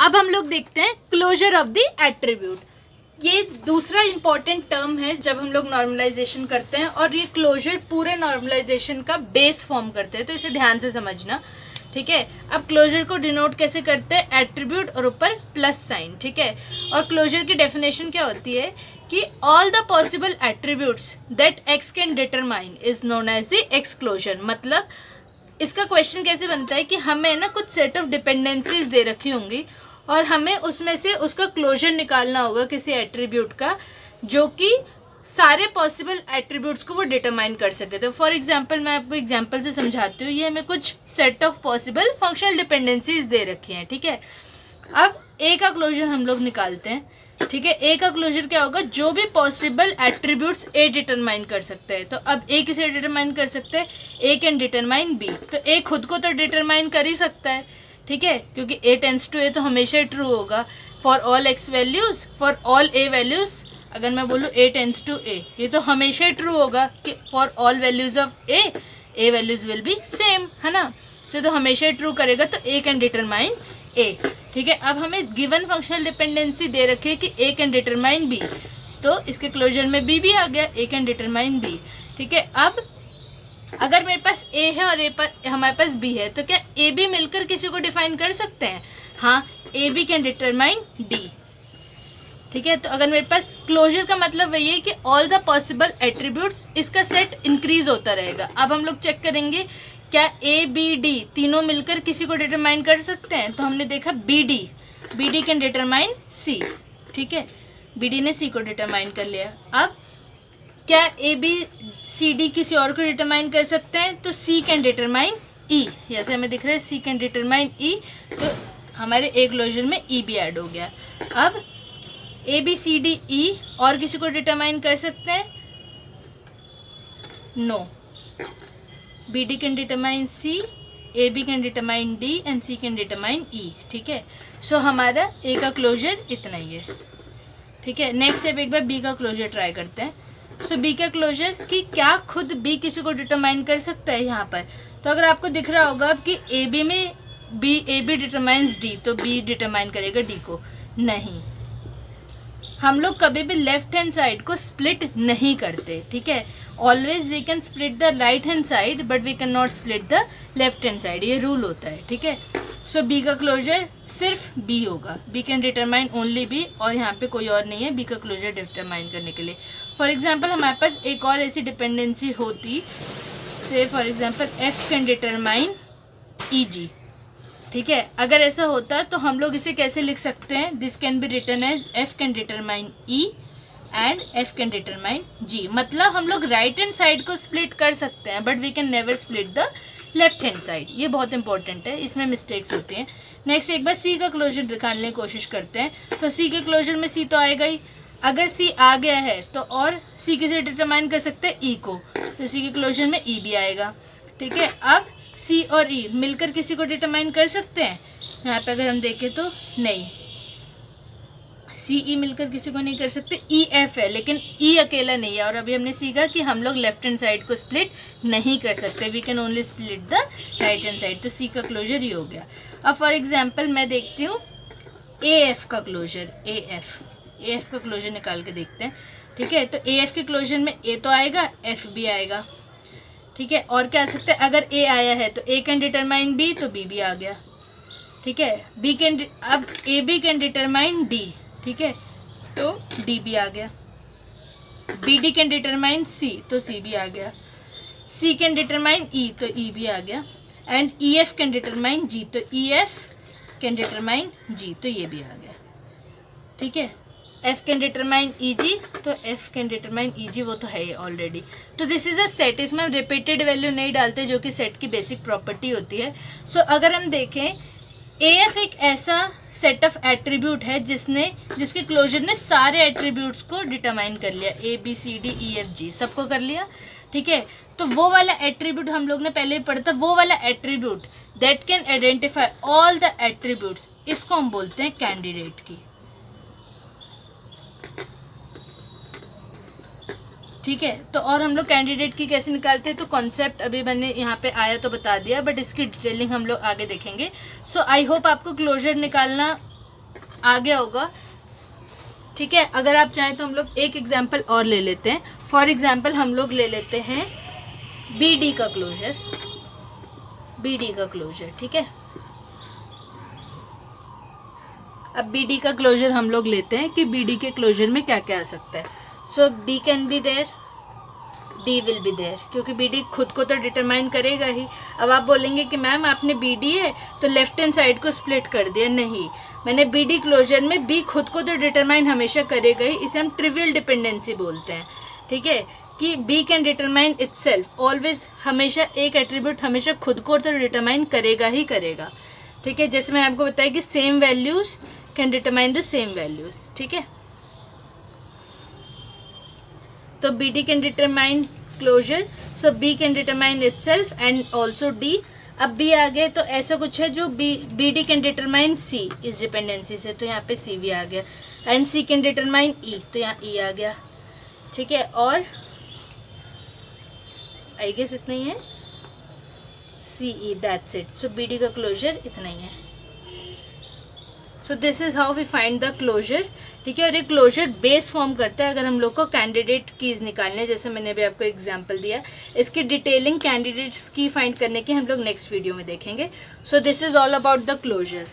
अब हम लोग देखते हैं क्लोजर ऑफ द एट्रीब्यूट। ये दूसरा इंपॉर्टेंट टर्म है जब हम लोग नॉर्मलाइजेशन करते हैं, और ये क्लोजर पूरे नॉर्मलाइजेशन का बेस फॉर्म करते हैं, तो इसे ध्यान से समझना, ठीक है। अब क्लोजर को डिनोट कैसे करते हैं, एट्रीब्यूट और ऊपर प्लस साइन, ठीक है। और क्लोजर की डेफिनेशन क्या होती है कि all the possible attributes that X can determine is known as the X closure. मतलब इसका क्वेश्चन कैसे बनता है कि हमें ना कुछ सेट ऑफ डिपेंडेंसीज दे रखी होंगी और हमें उसमें से उसका क्लोजर निकालना होगा किसी एट्रीब्यूट का, जो कि सारे पॉसिबल एट्रीब्यूट्स को वो डिटरमाइन कर सकते थे। फॉर एग्जांपल मैं आपको एग्जांपल से समझाती हूँ। ये हमें कुछ set of possible functional dependencies दे रखी हैं, ठीक है। अब ए का क्लोजर हम लोग निकालते हैं, ठीक है। ए का क्लोजर क्या होगा, जो भी पॉसिबल एट्रीब्यूट्स ए डिटरमाइन कर सकते हैं। तो अब ए किसे डिटरमाइन कर सकते हैं, ए कैन डिटरमाइन बी। तो ए खुद को तो डिटरमाइन कर ही सकता है, ठीक है, क्योंकि ए टेंड्स टू ए तो हमेशा ट्रू होगा for all x values, for all A values. अगर मैं बोलूँ ए टेंड्स टू ए, ये तो हमेशा ट्रू होगा कि for all values of A values will be same, है ना। तो हमेशा ट्रू करेगा, तो ए कैन डिटरमाइन ए, ठीक है। अब हमें गिवन फंक्शनल डिपेंडेंसी दे रखी है कि ए कैन डिटरमाइन बी, तो इसके क्लोजर में बी भी आ गया, ए कैन डिटरमाइन बी, ठीक है। अब अगर मेरे पास ए है और हमारे पास बी है, तो क्या ए बी मिलकर किसी को डिफाइन कर सकते हैं? हाँ, A B can determine D, ठीक है। तो अगर मेरे पास क्लोजर का मतलब वही है कि ऑल द पॉसिबल एट्रीब्यूट्स, इसका सेट इंक्रीज होता रहेगा। अब हम लोग चेक करेंगे क्या ए बी डी तीनों मिलकर किसी को डिटरमाइन कर सकते हैं। तो हमने देखा बी डी कैन डिटरमाइन सी, ठीक है, बी डी ने सी को डिटरमाइन कर लिया। अब क्या ए बी सी डी किसी और को डिटरमाइन कर सकते हैं? तो सी कैन डिटरमाइन ई, जैसे हमें दिख रहा है सी कैन डिटरमाइन ई, तो हमारे ए क्लोजर में ई भी ऐड हो गया। अब ए बी सी डी ई और किसी को डिटरमाइन कर सकते हैं? No, B D can determine C, A B can determine D and C can determine E, ठीक है। सो हमारा ए का क्लोजर इतना ही है, ठीक है। नेक्स्ट स्टेप एक बार बी का क्लोजर ट्राई करते हैं। सो बी का क्लोजर कि क्या खुद बी किसी को डिटरमाइन कर सकता है यहाँ पर? तो अगर आपको दिख रहा होगा कि ए बी में ए बी डिटरमाइंस डी, तो बी डिटरमाइन करेगा डी को? नहीं, हम लोग कभी भी लेफ्ट हैंड साइड को स्प्लिट नहीं करते, ठीक है। Always we can split the right hand side but we can not split the left hand side, ये रूल होता है, ठीक है। सो बी का क्लोजर सिर्फ बी होगा, B can determine only B, और यहाँ पे कोई और नहीं है बी का क्लोजर डिटरमाइन करने के लिए। फॉर एग्जाम्पल हमारे पास एक और ऐसी डिपेंडेंसी होती, say for example F can determine E G, ठीक है। अगर ऐसा होता तो हम लोग इसे कैसे लिख सकते हैं? This can be written as F can determine E and F can determine G. मतलब हम लोग राइट हैंड साइड को स्प्लिट कर सकते हैं but we can never split the left hand side, ये बहुत इंपॉर्टेंट है, इसमें मिस्टेक्स होती हैं। नेक्स्ट एक बार सी का क्लोजर निकालने की कोशिश करते हैं। तो सी के क्लोजर में सी तो आएगा ही, अगर सी आ गया है तो और सी किसे डिटरमाइन कर सकते हैं? ई को, तो सी के क्लोजर में ई भी आएगा, ठीक है। अब सी और ई मिलकर किसी को डिटरमाइन कर सकते हैं? यहाँ पे अगर हम देखें तो नहीं, सी ई मिलकर किसी को नहीं कर सकते। ई एफ है लेकिन ई अकेला नहीं है, और अभी हमने सीखा कि हम लोग लेफ्ट हैंड साइड को स्प्लिट नहीं कर सकते, we can only split the right hand side. तो सी का क्लोजर ही हो गया। अब फॉर एग्जाम्पल मैं देखती हूँ ए एफ का क्लोजर, ए एफ का क्लोजर निकाल के देखते हैं, ठीक है। तो ए एफ के क्लोजर में ए तो आएगा, एफ भी आएगा, ठीक है। और क्या आ सकता है? अगर ए आया है तो ए कैन डिटरमाइन बी, तो बी भी आ गया, ठीक है। बी कैन, अब A B can determine D, ठीक है, तो डी भी आ गया। B D can determine C, तो सी भी आ गया। सी कैन डिटरमाइन ई, तो ई भी आ गया। And E F can determine G, तो E F can determine G, तो ये भी आ गया, ठीक है। F can determine E G, तो F can determine E G, वो तो है ही ऑलरेडी। तो दिस इज अ सेट, इसमें हम रिपीटेड वैल्यू नहीं डालते जो कि सेट की बेसिक प्रॉपर्टी होती है। सो अगर हम देखें ए एफ एक ऐसा सेट ऑफ एट्रीब्यूट है जिसके क्लोजर ने सारे एट्रीब्यूट्स को डिटरमाइन कर लिया, A B C D E F G सबको कर लिया, ठीक है। तो वो वाला एट्रीब्यूट हम लोग ने पहले पढ़ा था, वो वाला attribute that can identify all the attributes, इसको हम बोलते हैं कैंडिडेट की, ठीक है। तो और हम लोग कैंडिडेट की कैसे निकालते हैं, तो कॉन्सेप्ट अभी मैंने यहाँ पे आया तो बता दिया, बट इसकी डिटेलिंग हम लोग आगे देखेंगे। सो आई होप आपको क्लोजर निकालना आ गया होगा, ठीक है। अगर आप चाहें तो हम लोग एक एग्जांपल और ले लेते हैं। फॉर एग्जांपल हम लोग ले लेते हैं BD का क्लोजर, BD का क्लोजर, ठीक है। अब BD का क्लोजर हम लोग लेते हैं कि BD के क्लोजर में क्या क्या आ सकता है। So B can be there, D will be there, क्योंकि BD खुद को तो डिटरमाइन करेगा ही। अब आप बोलेंगे कि मैम आपने BD है तो लेफ्ट हैंड साइड को स्प्लिट कर दिया, नहीं, मैंने BD क्लोजर में B खुद को तो डिटरमाइन हमेशा करेगा ही, इसे हम ट्रिवियल डिपेंडेंसी बोलते हैं, ठीक है, कि B can determine itself always, हमेशा एक एट्रीब्यूट हमेशा खुद को तो डिटरमाइन करेगा ही करेगा, ठीक है। जैसे मैंने आपको बताया कि same values can determine the same values, ठीक है। तो BD can determine closure, so B can determine itself and also D। अब B आ गए तो ऐसा कुछ है जो BD कैन डिटरमाइन C इस डिपेंडेंसी से, तो यहाँ पे C भी आ गया, and C can determine E, तो यहाँ E आ गया, ठीक है। और आई गेस इतना ही है, CE, that's it. So BD का क्लोजर इतना ही है। So this is how we find the closure, ठीक है। और एक क्लोजर बेस फॉर्म करता है अगर हम लोग को कैंडिडेट कीज निकालने, जैसे मैंने अभी आपको एग्जांपल दिया। इसकी डिटेलिंग कैंडिडेट्स की फाइंड करने की हम लोग नेक्स्ट वीडियो में देखेंगे। So this is all about the closure.